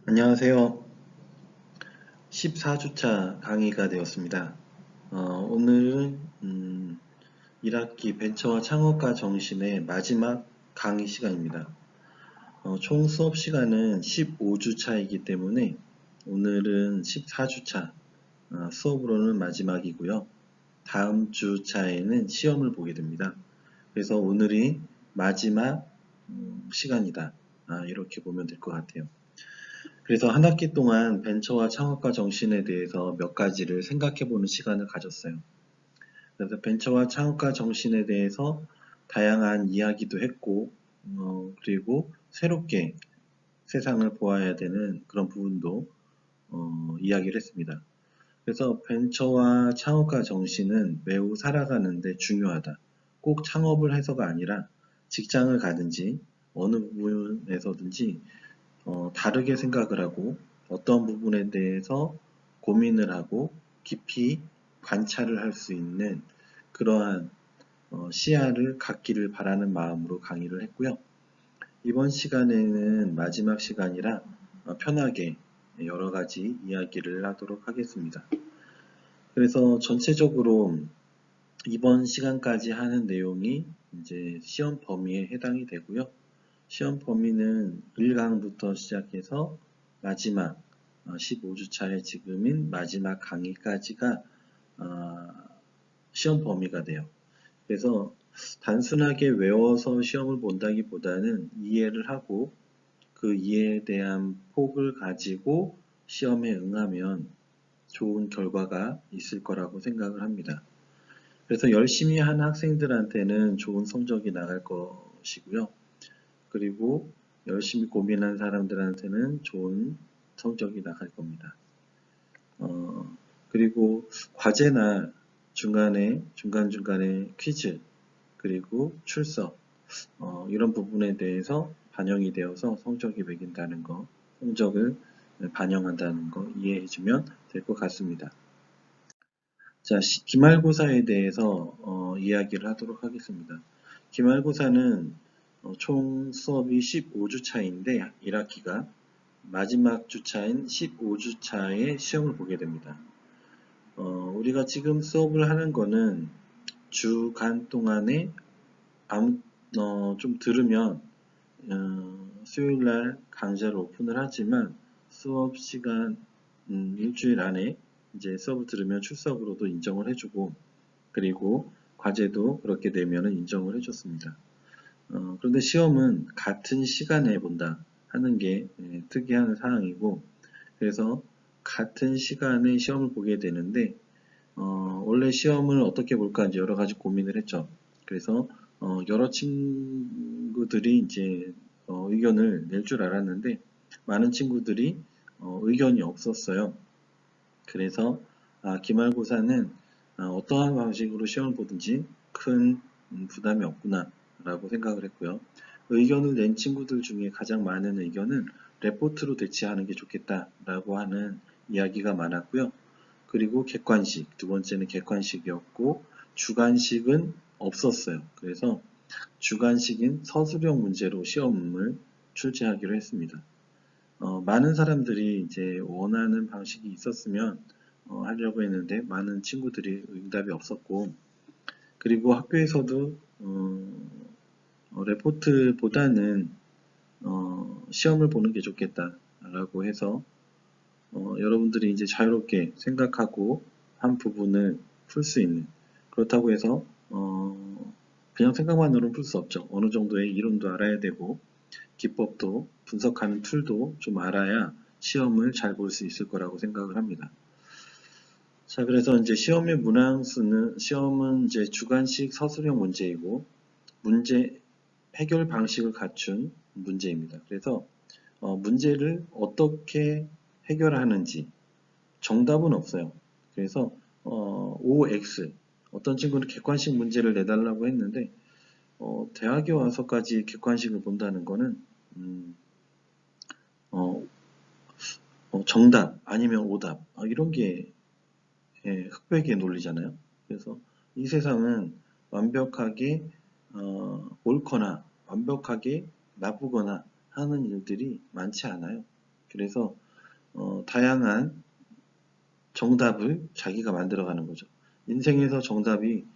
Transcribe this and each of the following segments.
안녕하세요. 14주차 강의가 되었습니다. 오늘은 1학기 벤처와 창업가 정신의 마지막 강의 시간입니다. 총 수업 시간은 15주차이기 때문에 오늘은 14주차 수업으로는 마지막이고요. 다음 주차에는 시험을 보게 됩니다. 그래서 오늘이 마지막 시간이다. 이렇게 보면 될 것 같아요. 그래서 한 학기 동안 벤처와 창업가 정신에 대해서 몇 가지를 생각해보는 시간을 가졌어요. 그래서 벤처와 창업가 정신에 대해서 다양한 이야기도 했고, 그리고 새롭게 세상을 보아야 되는 그런 부분도 이야기를 했습니다. 그래서 벤처와 창업가 정신은 매우 살아가는데 중요하다. 꼭 창업을 해서가 아니라 직장을 가든지 어느 부분에서든지 다르게 생각을 하고 어떤 부분에 대해서 고민을 하고 깊이 관찰을 할 수 있는 그러한 시야를 갖기를 바라는 마음으로 강의를 했고요. 이번 시간에는 마지막 시간이라 편하게 여러 가지 이야기를 하도록 하겠습니다. 그래서 전체적으로 이번 시간까지 하는 내용이 이제 시험 범위에 해당이 되고요. 시험 범위는 1강부터 시작해서 마지막 15주차의 지금인 마지막 강의까지가 시험 범위가 돼요. 그래서 단순하게 외워서 시험을 본다기보다는 이해를 하고 그 이해에 대한 폭을 가지고 시험에 응하면 좋은 결과가 있을 거라고 생각을 합니다. 그래서 열심히 한 학생들한테는 좋은 성적이 나갈 것이고요. 그리고 열심히 고민한 사람들한테는 좋은 성적이 나갈 겁니다. 그리고 과제나 중간중간에 퀴즈, 그리고 출석, 이런 부분에 대해서 반영이 되어서 성적이 매긴다는 거, 성적을 반영한다는 거 이해해주면 될 것 같습니다. 자, 기말고사에 대해서 이야기를 하도록 하겠습니다. 기말고사는 총 수업이 15주차인데 1학기가 마지막 주차인 15주차에 시험을 보게 됩니다. 우리가 지금 수업을 하는 거는 주간 동안에 좀 들으면 수요일날 강좌를 오픈을 하지만 수업 시간 일주일 안에 이제 수업을 들으면 출석으로도 인정을 해주고 그리고 과제도 그렇게 되면 인정을 해줬습니다. 그런데 시험은 같은 시간에 본다 하는 게 특이한 사항이고 그래서 같은 시간에 시험을 보게 되는데 원래 시험을 어떻게 볼까 이제 여러 가지 고민을 했죠. 그래서 여러 친구들이 이제 의견을 낼 줄 알았는데 많은 친구들이 의견이 없었어요. 그래서 기말고사는 어떠한 방식으로 시험을 보든지 큰 부담이 없구나 라고 생각을 했고요. 의견을 낸 친구들 중에 가장 많은 의견은 레포트로 대체하는 게 좋겠다 라고 하는 이야기가 많았고요. 그리고 객관식, 두 번째는 객관식이었고 주관식은 없었어요. 그래서 주관식인 서술형 문제로 시험을 출제하기로 했습니다. 많은 사람들이 이제 원하는 방식이 있었으면 하려고 했는데 많은 친구들이 응답이 없었고 그리고 학교에서도 레포트보다는 시험을 보는 게 좋겠다라고 해서 여러분들이 이제 자유롭게 생각하고 한 부분을 풀 수 있는 그렇다고 해서 그냥 생각만으로는 풀 수 없죠. 어느 정도의 이론도 알아야 되고 기법도 분석하는 툴도 좀 알아야 시험을 잘 볼 수 있을 거라고 생각을 합니다. 자, 그래서 이제 시험의 문항수는 시험은 이제 주관식 서술형 문제이고 문제 해결 방식을 갖춘 문제입니다. 그래서 문제를 어떻게 해결하는지 정답은 없어요. 그래서 OX 어떤 친구는 객관식 문제를 내달라고 했는데 대학에 와서까지 객관식을 본다는 거는 정답 아니면 오답 이런 게 흑백의 논리잖아요. 그래서 이 세상은 완벽하게 옳거나 완벽하게 나쁘거나 하는 일들이 많지 않아요. 그래서 다양한 정답을 자기가 만들어가는 거죠. 인생에서 정답이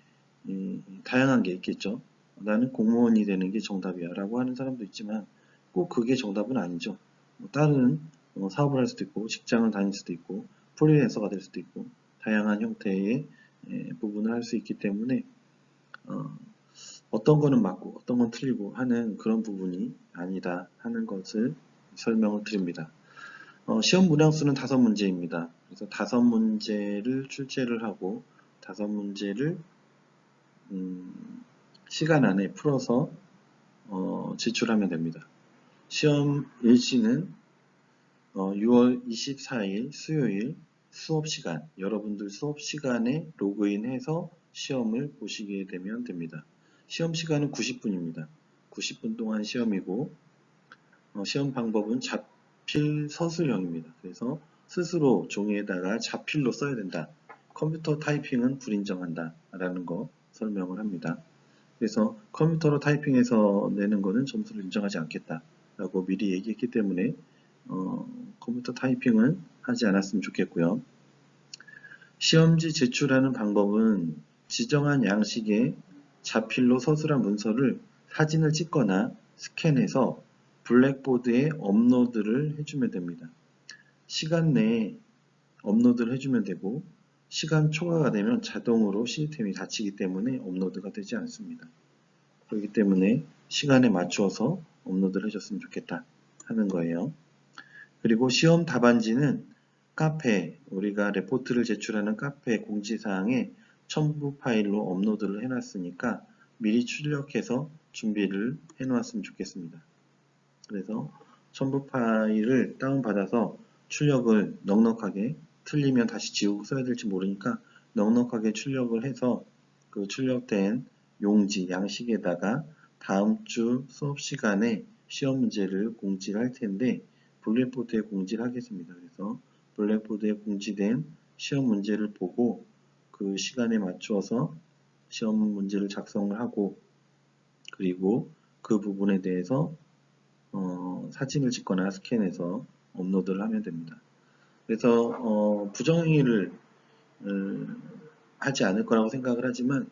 다양한 게 있겠죠. 나는 공무원이 되는 게 정답이야 라고 하는 사람도 있지만 꼭 그게 정답은 아니죠. 다른 사업을 할 수도 있고 직장을 다닐 수도 있고 프리랜서가 될 수도 있고 다양한 형태의 부분을 할 수 있기 때문에 어떤 거는 맞고 어떤 건 틀리고 하는 그런 부분이 아니다 하는 것을 설명을 드립니다. 시험 문항수는 5문제입니다. 그래서 5문제를 출제를 하고 5문제를 시간 안에 풀어서 제출하면 됩니다. 시험 일지는 6월 24일 수요일 수업시간, 여러분들 수업시간에 로그인해서 시험을 보시게 되면 됩니다. 시험 시간은 90분입니다. 90분 동안 시험이고 시험 방법은 자필 서술형입니다. 그래서 스스로 종이에다가 자필로 써야 된다. 컴퓨터 타이핑은 불인정한다 라는 거 설명을 합니다. 그래서 컴퓨터로 타이핑해서 내는 거는 점수를 인정하지 않겠다 라고 미리 얘기했기 때문에 컴퓨터 타이핑은 하지 않았으면 좋겠고요. 시험지 제출하는 방법은 지정한 양식의 자필로 서술한 문서를 사진을 찍거나 스캔해서 블랙보드에 업로드를 해주면 됩니다. 시간 내에 업로드를 해주면 되고 시간 초과가 되면 자동으로 시스템이 닫히기 때문에 업로드가 되지 않습니다. 그렇기 때문에 시간에 맞추어서 업로드를 해줬으면 좋겠다 하는 거예요. 그리고 시험 답안지는 카페, 우리가 레포트를 제출하는 카페 공지사항에 첨부 파일로 업로드를 해놨으니까 미리 출력해서 준비를 해놓았으면 좋겠습니다. 그래서 첨부 파일을 다운받아서 출력을 넉넉하게, 틀리면 다시 지우고 써야 될지 모르니까 넉넉하게 출력을 해서 그 출력된 용지, 양식에다가 다음 주 수업 시간에 시험 문제를 공지를 할 텐데 블랙보드에 공지를 하겠습니다. 그래서 블랙보드에 공지된 시험 문제를 보고 그 시간에 맞추어서 시험 문제를 작성을 하고 그리고 그 부분에 대해서 사진을 찍거나 스캔해서 업로드를 하면 됩니다. 그래서 부정행위를 하지 않을 거라고 생각을 하지만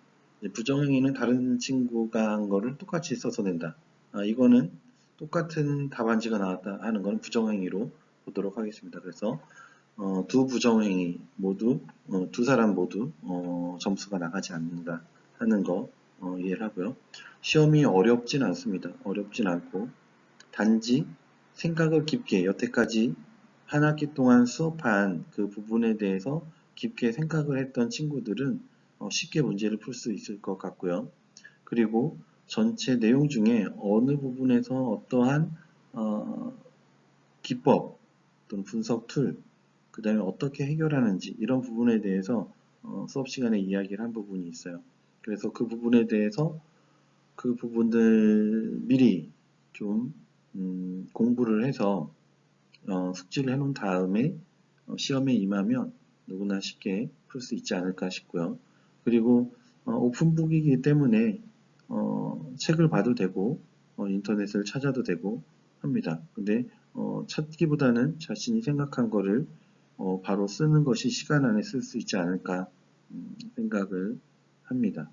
부정행위는 다른 친구가 한 거를 똑같이 써서 낸다. 이거는 똑같은 답안지가 나왔다 하는 건 부정행위로 보도록 하겠습니다. 그래서 두 부정행위 모두 두 사람 모두 점수가 나가지 않는다 하는 거 이해를 하고요. 시험이 어렵진 않습니다. 어렵진 않고 단지 생각을 깊게 여태까지 한 학기 동안 수업한 그 부분에 대해서 깊게 생각을 했던 친구들은 쉽게 문제를 풀 수 있을 것 같고요. 그리고 전체 내용 중에 어느 부분에서 어떠한 기법 또는 분석 툴, 그 다음에 어떻게 해결하는지 이런 부분에 대해서 수업 시간에 이야기를 한 부분이 있어요. 그래서 그 부분에 대해서 그 부분들 미리 좀 공부를 해서 숙지를 해놓은 다음에 시험에 임하면 누구나 쉽게 풀 수 있지 않을까 싶고요. 그리고 오픈북이기 때문에 책을 봐도 되고 인터넷을 찾아도 되고 합니다. 근데 찾기보다는 자신이 생각한 거를 바로 쓰는 것이 시간 안에 쓸 수 있지 않을까 생각을 합니다.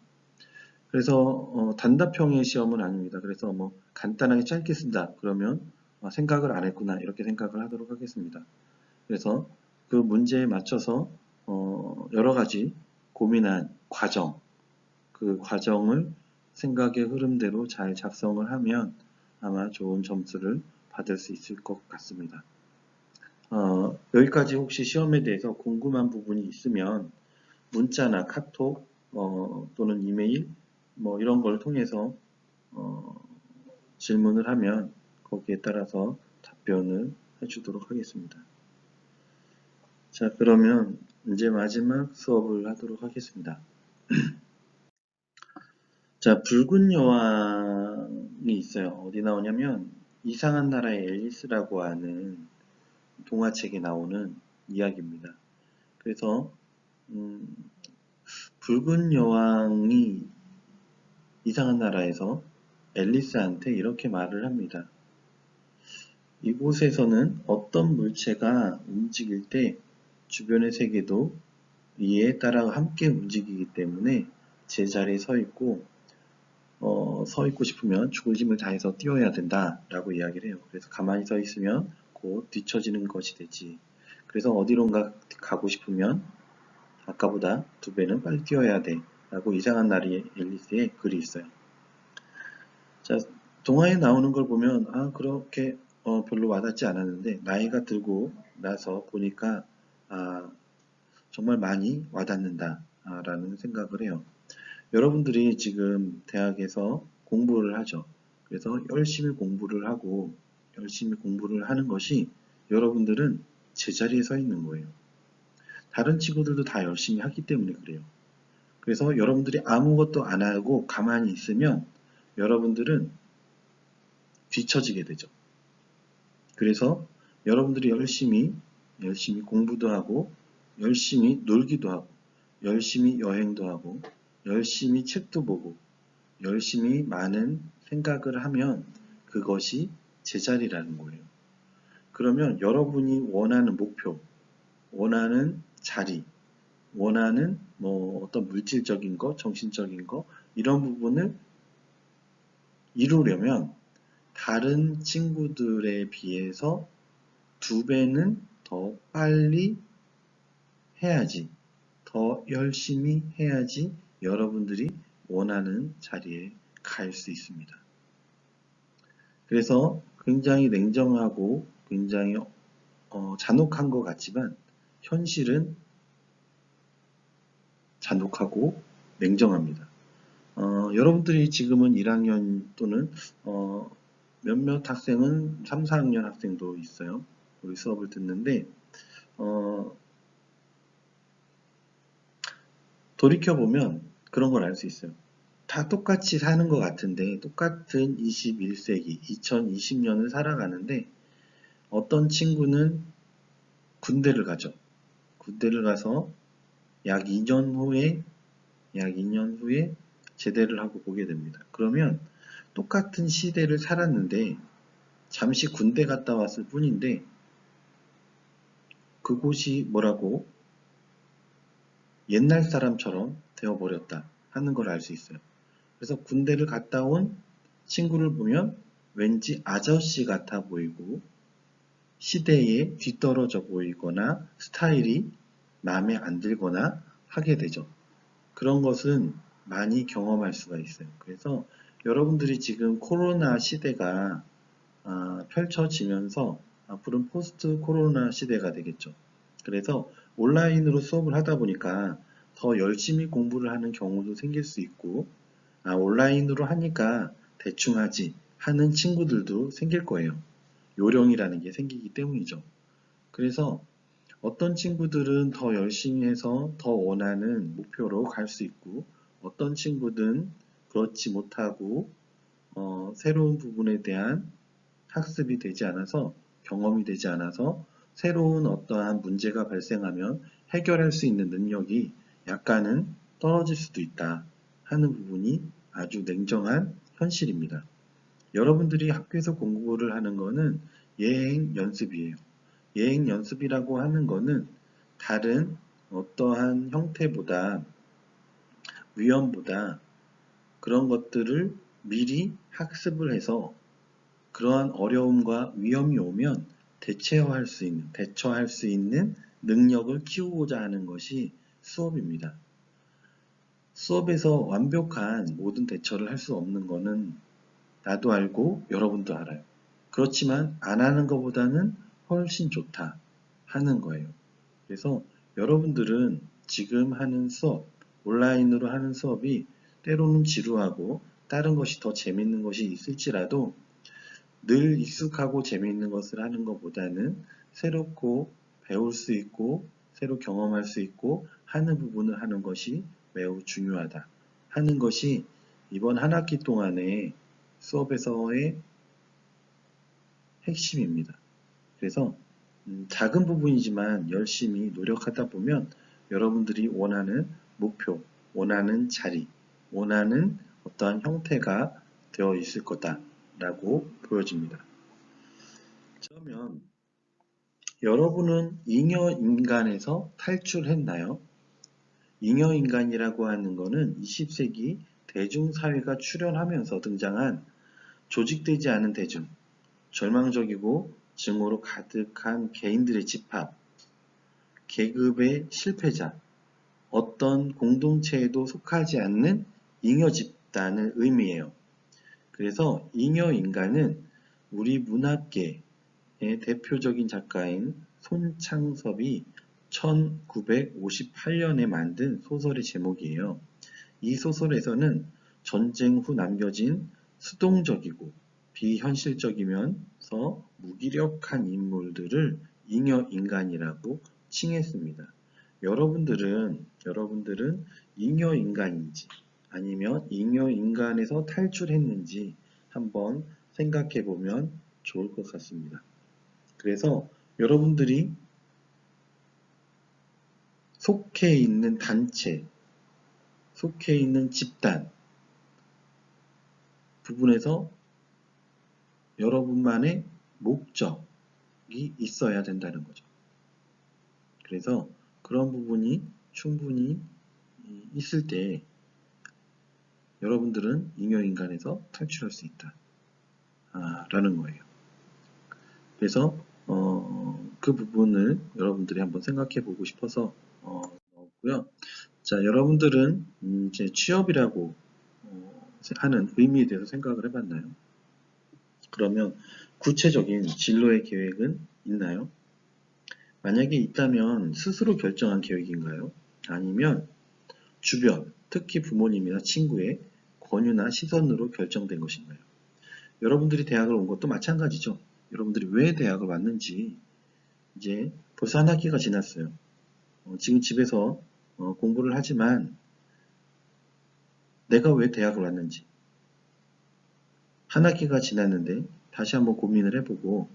그래서 단답형의 시험은 아닙니다. 그래서 뭐 간단하게 짧게 쓴다 그러면 생각을 안 했구나 이렇게 생각을 하도록 하겠습니다. 그래서 그 문제에 맞춰서 여러 가지 고민한 과정, 그 과정을 생각의 흐름대로 잘 작성을 하면 아마 좋은 점수를 받을 수 있을 것 같습니다. 여기까지 혹시 시험에 대해서 궁금한 부분이 있으면 문자나 카톡 또는 이메일 뭐 이런 걸 통해서 질문을 하면 거기에 따라서 답변을 해주도록 하겠습니다. 자, 그러면 이제 마지막 수업을 하도록 하겠습니다. 자, 붉은 여왕이 있어요. 어디 나오냐면 이상한 나라의 앨리스라고 하는 동화책에 나오는 이야기입니다. 그래서 붉은 여왕이 이상한 나라에서 앨리스한테 이렇게 말을 합니다. 이곳에서는 어떤 어떤 물체가 움직일 때 주변의 세계도 이에 따라 함께 움직이기 때문에 제자리에 서 있고 서 있고 싶으면 죽을 힘을 다해서 뛰어야 된다라고 이야기를 해요. 그래서 가만히 서 있으면 곧 뒤처지는 것이 되지. 그래서 어디론가 가고 싶으면 아까보다 2배는 빨리 뛰어야 돼. 라고 이상한 나리 앨리스의 글이 있어요. 자, 동화에 나오는 걸 보면 그렇게 별로 와닿지 않았는데 나이가 들고 나서 보니까 정말 많이 와닿는다 라는 생각을 해요. 여러분들이 지금 대학에서 공부를 하죠. 그래서 열심히 공부를 하고 열심히 공부를 하는 것이 여러분들은 제자리에 서 있는 거예요. 다른 친구들도 다 열심히 하기 때문에 그래요. 그래서 여러분들이 아무것도 안 하고 가만히 있으면 여러분들은 뒤처지게 되죠. 그래서 여러분들이 열심히 공부도 하고 열심히 놀기도 하고 열심히 여행도 하고 열심히 책도 보고 열심히 많은 생각을 하면 그것이 제자리라는 거예요. 그러면 여러분이 원하는 목표, 원하는 자리, 원하는 어떤 물질적인 거, 정신적인 거 이런 부분을 이루려면 다른 친구들에 비해서 2배는 더 빨리 해야지, 더 열심히 해야지 여러분들이 원하는 자리에 갈 수 있습니다. 그래서 굉장히 냉정하고 굉장히 잔혹한 것 같지만 현실은 잔혹하고 냉정합니다. 여러분들이 지금은 1학년 또는 몇몇 학생은 3, 4학년 학생도 있어요. 우리 수업을 듣는데 돌이켜보면 그런 걸 알 수 있어요. 다 똑같이 사는 것 같은데 똑같은 21세기 2020년을 살아가는데 어떤 친구는 군대를 가죠. 군대를 가서 약 2년 후에 제대를 하고 보게 됩니다. 그러면 똑같은 시대를 살았는데 잠시 군대 갔다 왔을 뿐인데 그곳이 뭐라고 옛날 사람처럼 되어버렸다 하는 걸 알 수 있어요. 그래서 군대를 갔다 온 친구를 보면 왠지 아저씨 같아 보이고 시대에 뒤떨어져 보이거나 스타일이 마음에 안 들거나 하게 되죠. 그런 것은 많이 경험할 수가 있어요. 그래서 여러분들이 지금 코로나 시대가 펼쳐지면서 앞으로는 포스트 코로나 시대가 되겠죠. 그래서 온라인으로 수업을 하다 보니까 더 열심히 공부를 하는 경우도 생길 수 있고 온라인으로 하니까 대충 하지 하는 친구들도 생길 거예요. 요령이라는 게 생기기 때문이죠. 그래서 어떤 친구들은 더 열심히 해서 더 원하는 목표로 갈 수 있고 어떤 친구들은 그렇지 못하고 새로운 부분에 대한 학습이 되지 않아서 경험이 되지 않아서 새로운 어떠한 문제가 발생하면 해결할 수 있는 능력이 약간은 떨어질 수도 있다 하는 부분이 아주 냉정한 현실입니다. 여러분들이 학교에서 공부를 하는 거는 예행 연습이에요. 예행 연습이라고 하는 거는 다른 어떠한 형태보다 위험보다 그런 것들을 미리 학습을 해서 그러한 어려움과 위험이 오면 대처할 수 있는 능력을 키우고자 하는 것이 수업입니다. 수업에서 완벽한 모든 대처를 할 수 없는 것은 나도 알고 여러분도 알아요. 그렇지만 안 하는 것보다는 훨씬 좋다 하는 거예요. 그래서 여러분들은 지금 하는 수업, 온라인으로 하는 수업이 때로는 지루하고 다른 것이 더 재밌는 것이 있을지라도 늘 익숙하고 재미있는 것을 하는 것보다는 새롭고 배울 수 있고 새로 경험할 수 있고 하는 부분을 하는 것이 매우 중요하다 하는 것이 이번 한 학기 동안의 수업에서의 핵심입니다. 그래서 작은 부분이지만 열심히 노력하다 보면 여러분들이 원하는 목표, 원하는 자리, 원하는 어떠한 형태가 되어 있을 거다라고 보여집니다. 그러면 여러분은 잉여인간에서 탈출했나요? 잉여인간이라고 하는 것은 20세기 대중사회가 출현하면서 등장한 조직되지 않은 대중, 절망적이고 증오로 가득한 개인들의 집합, 계급의 실패자, 어떤 공동체에도 속하지 않는 잉여 집단을 의미해요. 그래서 잉여인간은 우리 문학계의 대표적인 작가인 손창섭이 1958년에 만든 소설의 제목이에요. 이 소설에서는 전쟁 후 남겨진 수동적이고 비현실적이면서 무기력한 인물들을 잉여인간이라고 칭했습니다. 여러분들은 잉여인간인지 아니면 잉여인간에서 탈출했는지 한번 생각해 보면 좋을 것 같습니다. 그래서 여러분들이 속해 있는 단체, 속해 있는 집단 부분에서 여러분만의 목적이 있어야 된다는 거죠. 그래서 그런 부분이 충분히 있을 때 여러분들은 잉여인간에서 탈출할 수 있다 라는 거예요. 그래서 그 부분을 여러분들이 한번 생각해 보고 싶어서 넣었고요. 자, 여러분들은 이제 취업이라고 하는 의미에 대해서 생각을 해봤나요? 그러면 구체적인 진로의 계획은 있나요? 만약에 있다면 스스로 결정한 계획인가요? 아니면 주변, 특히 부모님이나 친구의 권유나 시선으로 결정된 것인가요? 여러분들이 대학을 온 것도 마찬가지죠. 여러분들이 왜 대학을 왔는지 이제 벌써 한 학기가 지났어요. 지금 집에서 공부를 하지만 내가 왜 대학을 왔는지 한 학기가 지났는데 다시 한번 고민을 해보고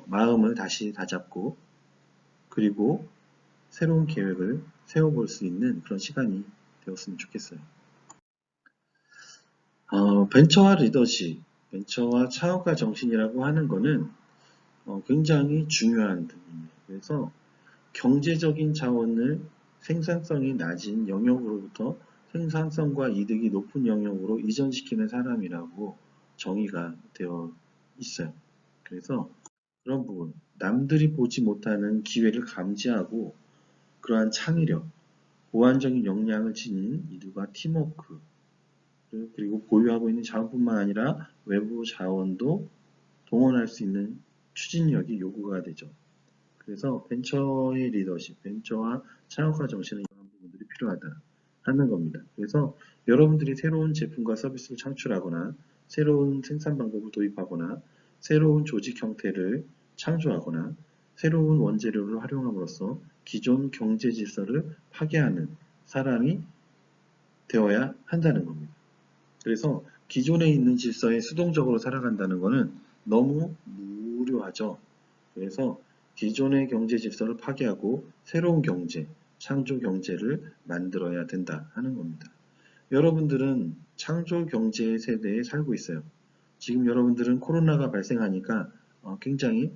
마음을 다시 다잡고 그리고 새로운 계획을 세워볼 수 있는 그런 시간이 되었으면 좋겠어요. 벤처와 리더십, 벤처와 차후가 정신이라고 하는 거는 굉장히 중요한 부분이에요. 그래서 경제적인 자원을 생산성이 낮은 영역으로부터 생산성과 이득이 높은 영역으로 이전시키는 사람이라고 정의가 되어 있어요. 그래서 그런 부분, 남들이 보지 못하는 기회를 감지하고 그러한 창의력, 보완적인 역량을 지닌 이들과 팀워크, 그리고 보유하고 있는 자원뿐만 아니라 외부 자원도 동원할 수 있는 추진력이 요구가 되죠. 그래서 벤처의 리더십, 벤처와 창업가 정신은 이러한 부분들이 필요하다 하는 겁니다. 그래서 여러분들이 새로운 제품과 서비스를 창출하거나 새로운 생산 방법을 도입하거나 새로운 조직 형태를 창조하거나 새로운 원재료를 활용함으로써 기존 경제 질서를 파괴하는 사람이 되어야 한다는 겁니다. 그래서 기존에 있는 질서에 수동적으로 살아간다는 것은 너무 무료하죠. 그래서 기존의 경제 질서를 파괴하고 새로운 경제, 창조 경제를 만들어야 된다 하는 겁니다. 여러분들은 창조 경제의 세대에 살고 있어요. 지금 여러분들은 코로나가 발생하니까 굉장히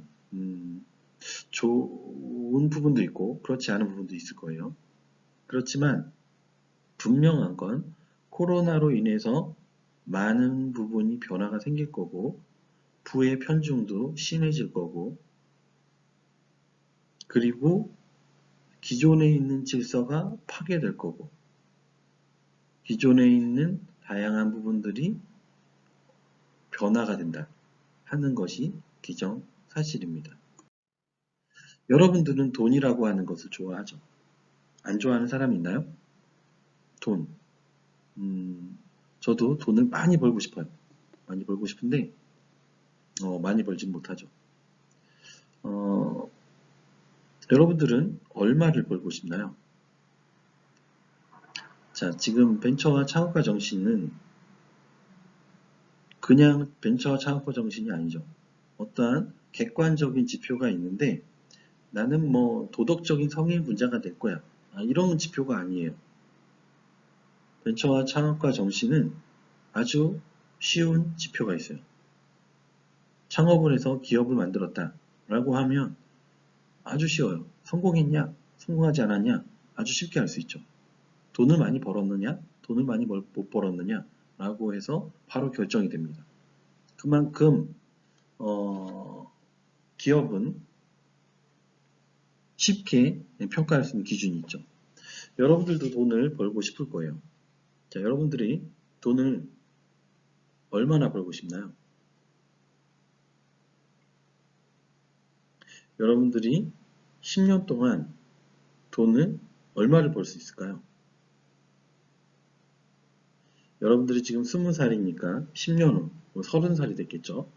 좋은 부분도 있고 그렇지 않은 부분도 있을 거예요. 그렇지만 분명한 건 코로나로 인해서 많은 부분이 변화가 생길 거고 부의 편중도 심해질 거고 그리고 기존에 있는 질서가 파괴될 거고 기존에 있는 다양한 부분들이 변화가 된다 하는 것이 기정사실입니다. 여러분들은 돈이라고 하는 것을 좋아하죠? 안 좋아하는 사람 있나요? 돈. 저도 돈을 많이 벌고 싶어요. 많이 벌고 싶은데 많이 벌진 못하죠. 여러분들은 얼마를 벌고 싶나요? 자, 지금 벤처와 창업가 정신은 그냥 벤처와 창업가 정신이 아니죠. 어떠한 객관적인 지표가 있는데 나는 뭐 도덕적인 성인 분자가 될 거야. 이런 지표가 아니에요. 벤처와 창업가 정신은 아주 쉬운 지표가 있어요. 창업을 해서 기업을 만들었다 라고 하면 아주 쉬워요. 성공했냐? 성공하지 않았냐? 아주 쉽게 알 수 있죠. 돈을 많이 벌었느냐? 돈을 많이 못 벌었느냐? 라고 해서 바로 결정이 됩니다. 그만큼 기업은 쉽게 평가할 수 있는 기준이 있죠. 여러분들도 돈을 벌고 싶을 거예요. 자, 여러분들이 돈을 얼마나 벌고 싶나요? 여러분들이 10년 동안 돈을 얼마를 벌 수 있을까요? 여러분들이 지금 20살이니까 10년 후, 30살이 됐겠죠?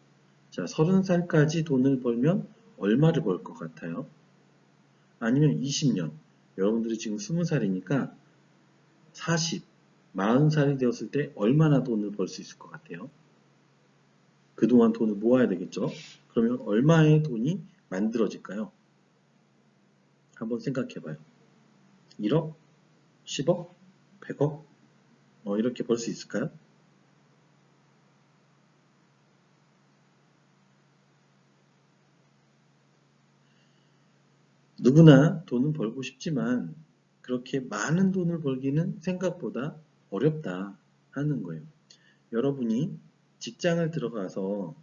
자, 30살까지 돈을 벌면 얼마를 벌 것 같아요? 아니면 20년, 여러분들이 지금 20살이니까 40, 40살이 되었을 때 얼마나 돈을 벌 수 있을 것 같아요? 그동안 돈을 모아야 되겠죠? 그러면 얼마의 돈이 만들어질까요? 한번 생각해 봐요. 1억? 10억? 100억? 이렇게 벌 수 있을까요? 누구나 돈은 벌고 싶지만 그렇게 많은 돈을 벌기는 생각보다 어렵다 하는 거예요. 여러분이 직장을 들어가서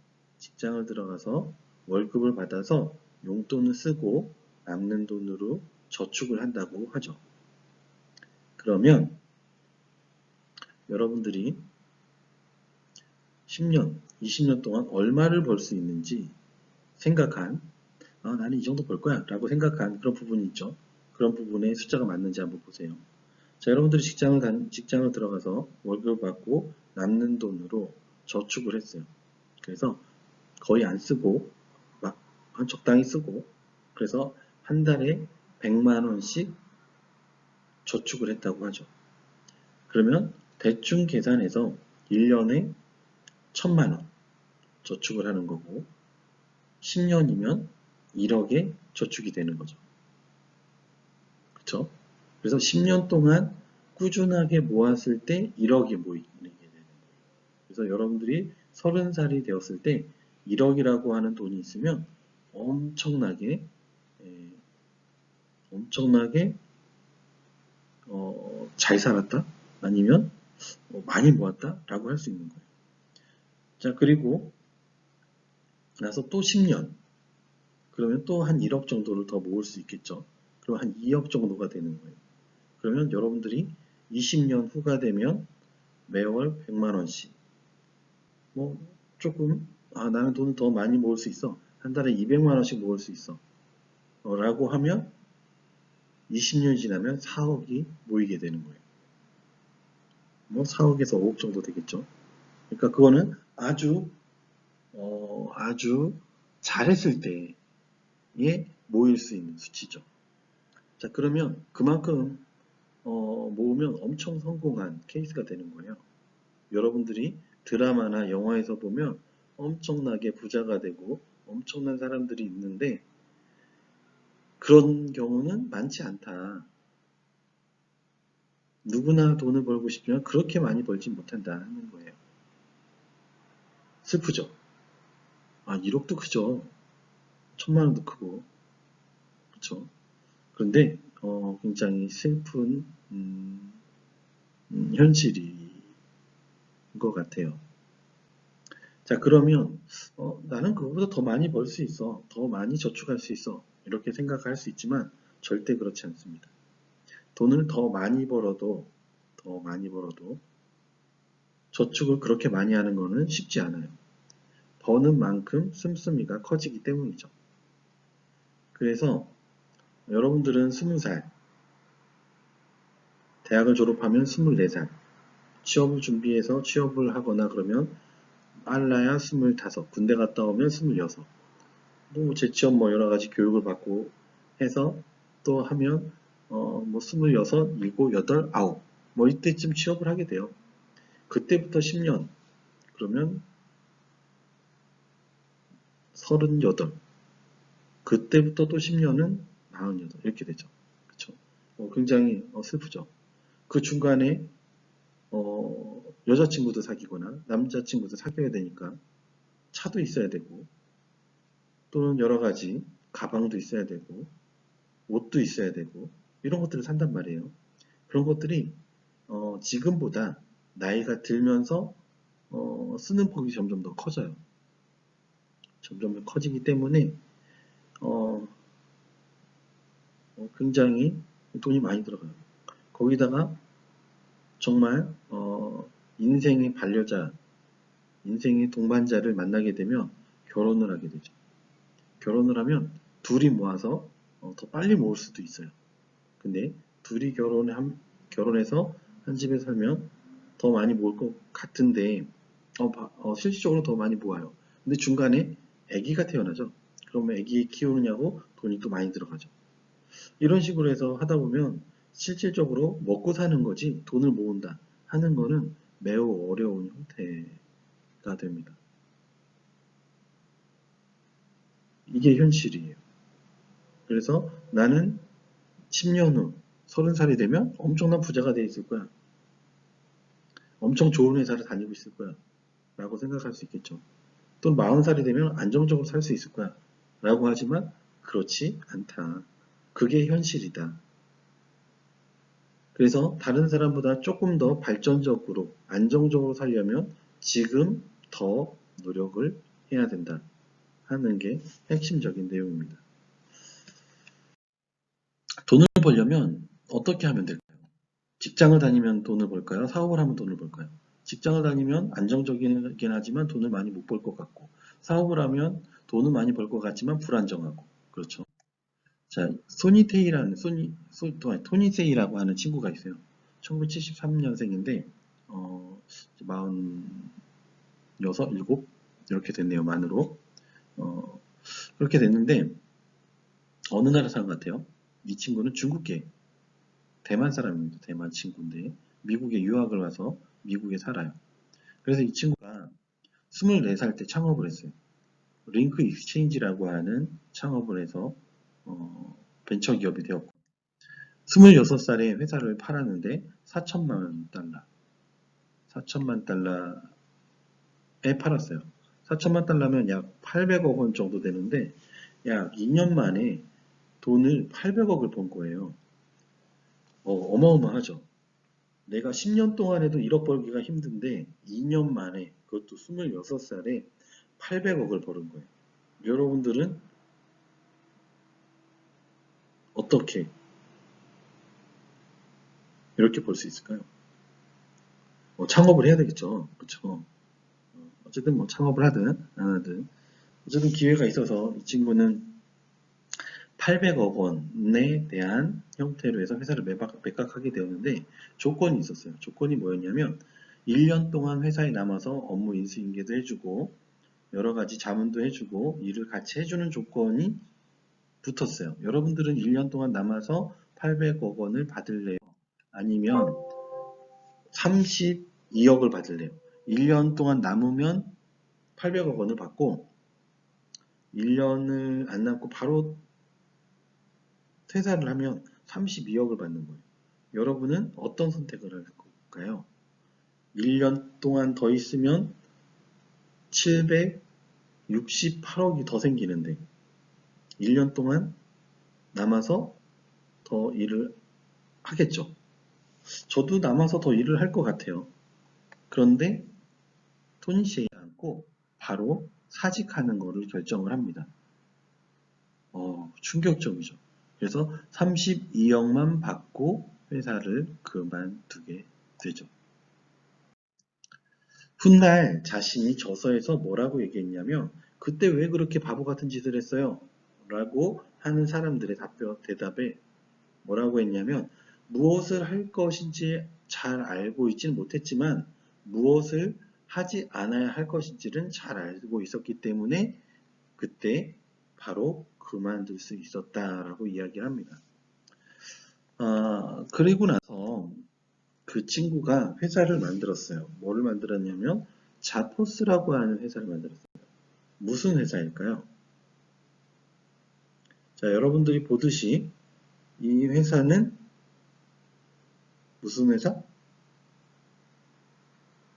월급을 받아서 용돈을 쓰고 남는 돈으로 저축을 한다고 하죠. 그러면 여러분들이 10년, 20년 동안 얼마를 벌 수 있는지 생각한, 나는 이 정도 벌 거야 라고 생각한 그런 부분이 있죠. 그런 부분에 숫자가 맞는지 한번 보세요. 자, 여러분들이 직장을 들어가서 월급을 받고 남는 돈으로 저축을 했어요. 그래서 거의 안 쓰고 막 적당히 쓰고 그래서 한 달에 100만 원씩 저축을 했다고 하죠. 그러면 대충 계산해서 1년에 1000만 원 저축을 하는 거고 10년이면 1억에 저축이 되는 거죠. 그렇죠? 그래서 10년 동안 꾸준하게 모았을 때 1억이 모이게 되는 거예요. 그래서 여러분들이 30살이 되었을 때 1억이라고 하는 돈이 있으면 엄청나게 예, 엄청나게 잘 살았다? 아니면 많이 모았다? 라고 할 수 있는 거예요. 자, 그리고 나서 또 10년. 그러면 또 한 1억 정도를 더 모을 수 있겠죠. 그럼 한 2억 정도가 되는 거예요. 그러면 여러분들이 20년 후가 되면 매월 100만 원씩. 뭐 조금 나는 돈을 더 많이 모을 수 있어. 한 달에 200만 원씩 모을 수 있어. 라고 하면 20년이 지나면 4억이 모이게 되는 거예요. 뭐 4억에서 5억 정도 되겠죠. 그러니까 그거는 아주 잘했을 때에 모일 수 있는 수치죠. 자, 그러면 그만큼 모으면 엄청 성공한 케이스가 되는 거예요. 여러분들이 드라마나 영화에서 보면 엄청나게 부자가 되고 엄청난 사람들이 있는데 그런 경우는 많지 않다. 누구나 돈을 벌고 싶지만 그렇게 많이 벌지 못한다는 거예요. 슬프죠? 1억도 크죠. 1000만 원도 크고. 그렇죠? 그런데 굉장히 슬픈 현실인 것 같아요. 자, 그러면 나는 그거보다 더 많이 벌 수 있어. 더 많이 저축할 수 있어. 이렇게 생각할 수 있지만 절대 그렇지 않습니다. 돈을 더 많이 벌어도 저축을 그렇게 많이 하는 거는 쉽지 않아요. 버는 만큼 씀씀이가 커지기 때문이죠. 그래서 여러분들은 20살, 대학을 졸업하면 24살, 취업을 준비해서 취업을 하거나 그러면 빨라야 25, 군대 갔다 오면 26, 뭐 재취업 뭐 여러 가지 교육을 받고 해서 또 하면 뭐 26, 7, 8, 9, 뭐 이때쯤 취업을 하게 돼요. 그때부터 10년, 그러면 38, 그때부터 또 10년은 48 이렇게 되죠. 그쵸? 굉장히 슬프죠. 그 중간에 여자친구도 사귀거나 남자친구도 사귀어야 되니까 차도 있어야 되고 또는 여러 가지 가방도 있어야 되고 옷도 있어야 되고 이런 것들을 산단 말이에요. 그런 것들이 지금보다 나이가 들면서 쓰는 폭이 점점 더 커져요. 점점 더 커지기 때문에 어, 굉장히 돈이 많이 들어가요. 거기다가 정말 인생의 반려자, 인생의 동반자를 만나게 되면 결혼을 하게 되죠. 결혼을 하면 둘이 모아서 더 빨리 모을 수도 있어요. 근데 둘이 결혼해서 한 집에 살면 더 많이 모을 것 같은데 실질적으로 더 많이 모아요. 근데 중간에 아기가 태어나죠. 그러면 아기 키우느냐고 돈이 또 많이 들어가죠. 이런 식으로 해서 하다 보면 실질적으로 먹고 사는 거지 돈을 모은다 하는 거는 매우 어려운 형태가 됩니다. 이게 현실이에요. 그래서 나는 10년 후 30살이 되면 엄청난 부자가 돼 있을 거야. 엄청 좋은 회사를 다니고 있을 거야. 라고 생각할 수 있겠죠. 또 40살이 되면 안정적으로 살 수 있을 거야. 라고 하지만 그렇지 않다. 그게 현실이다. 그래서 다른 사람보다 조금 더 발전적으로 안정적으로 살려면 지금 더 노력을 해야 된다 하는 게 핵심적인 내용입니다. 돈을 벌려면 어떻게 하면 될까요? 직장을 다니면 돈을 벌까요? 사업을 하면 돈을 벌까요? 직장을 다니면 안정적이긴 하지만 돈을 많이 못 벌 것 같고, 사업을 하면 돈은 많이 벌 것 같지만 불안정하고, 그렇죠. 자, 토니 세이라고 하는 친구가 있어요. 1973년생인데, 46, 7? 이렇게 됐네요, 만으로. 그렇게 됐는데, 어느 나라 사람 같아요? 이 친구는 중국계, 대만 사람입니다. 대만 친구인데, 미국에 유학을 와서 미국에 살아요. 그래서 이 친구가 24살 때 창업을 했어요. 링크 익스체인지라고 하는 창업을 해서, 벤처 기업이 되었고, 26살에 회사를 팔았는데 4천만 달러, 4천만 달러에 팔았어요. 4천만 달러면 약 800억 원 정도 되는데 약 2년 만에 돈을 800억을 번 거예요. 어마어마하죠. 내가 10년 동안 해도 1억 벌기가 힘든데 2년 만에 그것도 26살에 800억을 버는 거예요. 여러분들은 어떻게 이렇게 벌 수 있을까요? 창업을 해야 되겠죠. 그렇죠. 어쨌든 뭐 창업을 하든 안 하든 어쨌든 기회가 있어서 이 친구는 800억 원에 대한 형태로 해서 회사를 매각하게 되었는데 조건이 있었어요. 조건이 뭐였냐면 1년 동안 회사에 남아서 업무 인수인계도 해주고 여러 가지 자문도 해주고 일을 같이 해주는 조건이 붙었어요. 여러분들은 1년 동안 남아서 800억 원을 받을래요? 아니면 32억을 받을래요? 1년 동안 남으면 800억 원을 받고 1년을 안 남고 바로 퇴사를 하면 32억을 받는 거예요. 여러분은 어떤 선택을 할 걸까요? 1년 동안 더 있으면 768억이 더 생기는데 1년 동안 남아서 더 일을 하겠죠. 저도 남아서 더 일을 할 것 같아요. 그런데 토니 씨에 않고 바로 사직하는 거를 결정을 합니다. 충격적이죠. 그래서 32억만 받고 회사를 그만두게 되죠. 훗날 자신이 저서에서 뭐라고 얘기했냐면 그때 왜 그렇게 바보 같은 짓을 했어요? 라고 하는 사람들의 대답에 뭐라고 했냐면 무엇을 할 것인지 잘 알고 있지는 못했지만 무엇을 하지 않아야 할 것인지는 잘 알고 있었기 때문에 그때 바로 그만둘 수 있었다라고 이야기를 합니다. 그리고 나서 그 친구가 회사를 만들었어요. 뭐를 만들었냐면 자포스라고 하는 회사를 만들었어요. 무슨 회사일까요? 자, 여러분들이 보듯이 이 회사는 무슨 회사?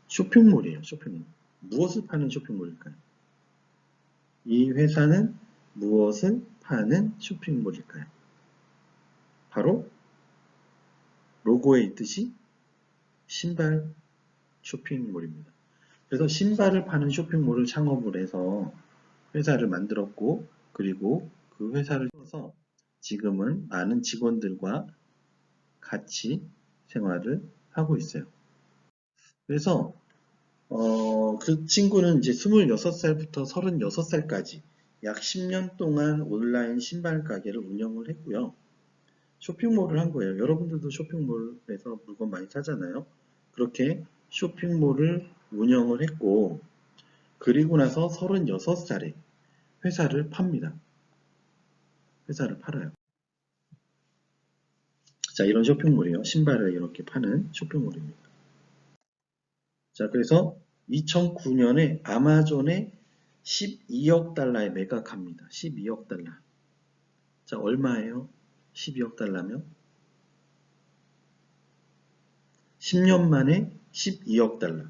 쇼핑몰이에요. 쇼핑몰. 무엇을 파는 쇼핑몰일까요? 이 회사는 무엇을 파는 쇼핑몰일까요? 바로 로고에 있듯이 신발 쇼핑몰입니다. 그래서 신발을 파는 쇼핑몰을 창업을 해서 회사를 만들었고, 그리고 그 회사를 통해서 지금은 많은 직원들과 같이 생활을 하고 있어요. 그래서 그 친구는 이제 26살부터 36살까지 약 10년 동안 온라인 신발 가게를 운영을 했고요. 쇼핑몰을 한 거예요. 여러분들도 쇼핑몰에서 물건 많이 사잖아요. 그렇게 쇼핑몰을 운영을 했고, 그리고 나서 36살에 회사를 팝니다. 회사를 팔아요. 자, 이런 쇼핑몰이에요. 신발을 이렇게 파는 쇼핑몰입니다. 자, 그래서 2009년에 아마존에 12억 달러에 매각합니다. 12억 달러. 자, 얼마예요? 12억 달러면? 10년 만에 12억 달러.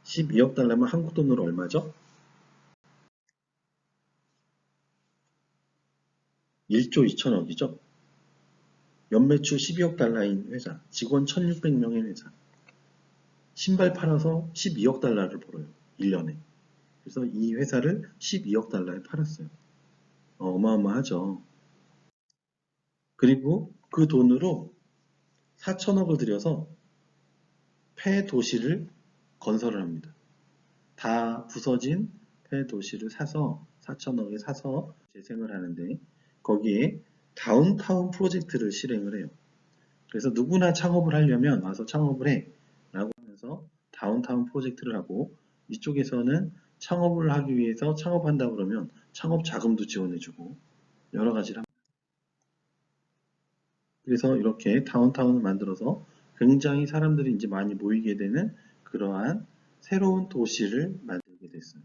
12억 달러면 한국 돈으로 얼마죠? 1조 2천억이죠. 연매출 12억 달러인 회사, 직원 1600명의 회사. 신발 팔아서 12억 달러를 벌어요. 1년에. 그래서 이 회사를 12억 달러에 팔았어요. 어마어마하죠. 그리고 그 돈으로 4천억을 들여서 폐 도시를 건설을 합니다. 다 부서진 폐 도시를 사서 4천억에 사서 재생을 하는데 거기에 다운타운 프로젝트를 실행을 해요. 그래서 누구나 창업을 하려면 와서 창업을 해 라고 하면서 다운타운 프로젝트를 하고 이쪽에서는 창업을 하기 위해서 창업한다 그러면 창업 자금도 지원해주고 여러 가지를 합니다. 그래서 이렇게 다운타운을 만들어서 굉장히 사람들이 이제 많이 모이게 되는 그러한 새로운 도시를 만들게 됐어요.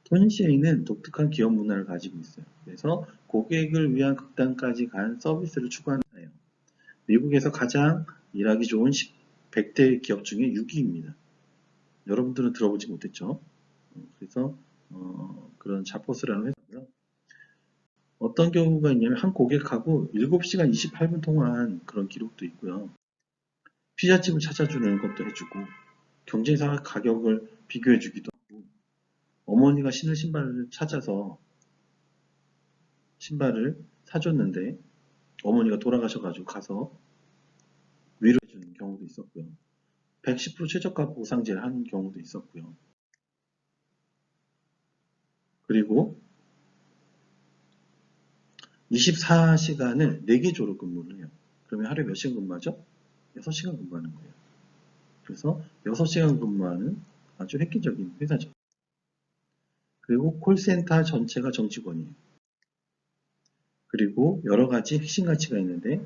토니 셰이는 독특한 기업 문화를 가지고 있어요. 그래서 고객을 위한 극단까지 간 서비스를 추구하는 회사예요. 미국에서 가장 일하기 좋은 100대 기업 중에 6위입니다. 여러분들은 들어보지 못했죠? 그래서 그런 자포스라는 회사고요. 어떤 경우가 있냐면 한 고객하고 7시간 28분 통화한 그런 기록도 있고요. 피자집을 찾아주는 것도 해주고 경쟁사 가격을 비교해주기도 하고 어머니가 신을 신발을 찾아서 신발을 사줬는데 어머니가 돌아가셔가지고 가서 위로해주는 경우도 있었고요. 110% 최저가 보상제를 하는 경우도 있었고요. 그리고 24시간을 4개 조로 근무를 해요. 그러면 하루에 몇 시간 근무하죠? 6시간 근무하는 거예요. 그래서 6시간 근무하는 아주 획기적인 회사죠. 그리고 콜센터 전체가 정직원이에요. 그리고 여러 가지 핵심 가치가 있는데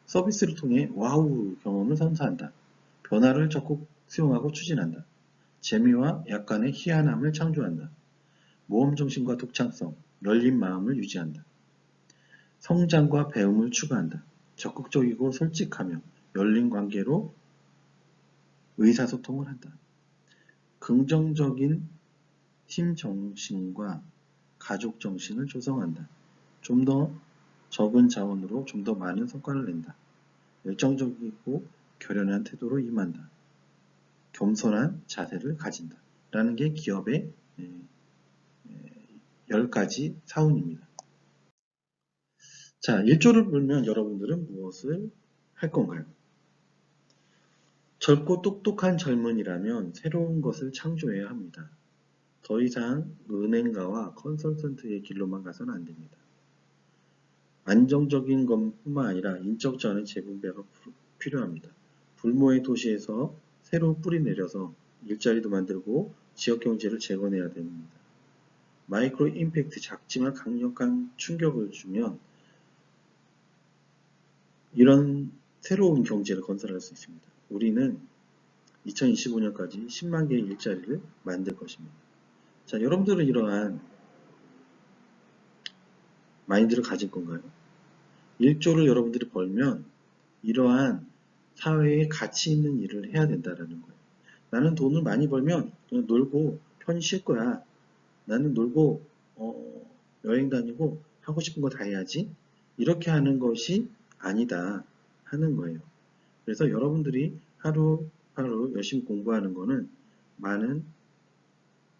서비스를 통해 와우 경험을 선사한다. 변화를 적극 수용하고 추진한다. 재미와 약간의 희한함을 창조한다. 모험정신과 독창성, 열린 마음을 유지한다. 성장과 배움을 추구한다. 적극적이고 솔직하며 열린 관계로 의사소통을 한다. 긍정적인 팀 정신과 가족 정신을 조성한다. 좀 더 적은 자원으로 좀 더 많은 성과를 낸다. 열정적이고 결연한 태도로 임한다. 겸손한 자세를 가진다. 라는 게 기업의 10가지 사원입니다. 자, 1조를 불면 여러분들은 무엇을 할 건가요? 젊고 똑똑한 젊은이라면 새로운 것을 창조해야 합니다. 더 이상 은행가와 컨설턴트의 길로만 가서는 안 됩니다. 안정적인 것뿐만 아니라 인적 자원의 재분배가 필요합니다. 불모의 도시에서 새로 뿌리 내려서 일자리도 만들고 지역 경제를 재건해야 됩니다. 마이크로 임팩트 작지만 강력한 충격을 주면 이런 새로운 경제를 건설할 수 있습니다. 우리는 2025년까지 10만 개의 일자리를 만들 것입니다. 자, 여러분들은 이러한 마인드를 가질 건가요? 1조를 여러분들이 벌면 이러한 사회에 가치 있는 일을 해야 된다는 거예요. 나는 돈을 많이 벌면 그냥 놀고 편히 쉴 거야. 나는 놀고 여행 다니고 하고 싶은 거 다 해야지 이렇게 하는 것이 아니다 하는 거예요. 그래서 여러분들이 하루하루 열심히 공부하는 거는 많은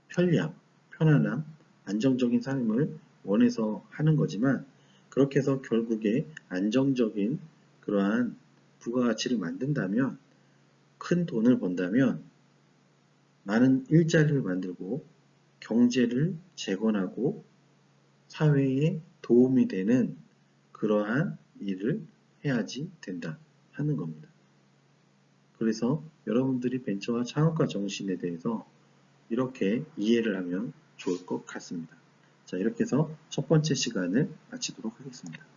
편리함, 편안함, 안정적인 삶을 원해서 하는 거지만 그렇게 해서 결국에 안정적인 그러한 부가가치를 만든다면 큰 돈을 번다면 많은 일자리를 만들고 경제를 재건하고 사회에 도움이 되는 그러한 일을 해야지 된다 하는 겁니다. 그래서 여러분들이 벤처와 창업가 정신에 대해서 이렇게 이해를 하면 좋을 것 같습니다. 자, 이렇게 해서 첫 번째 시간을 마치도록 하겠습니다.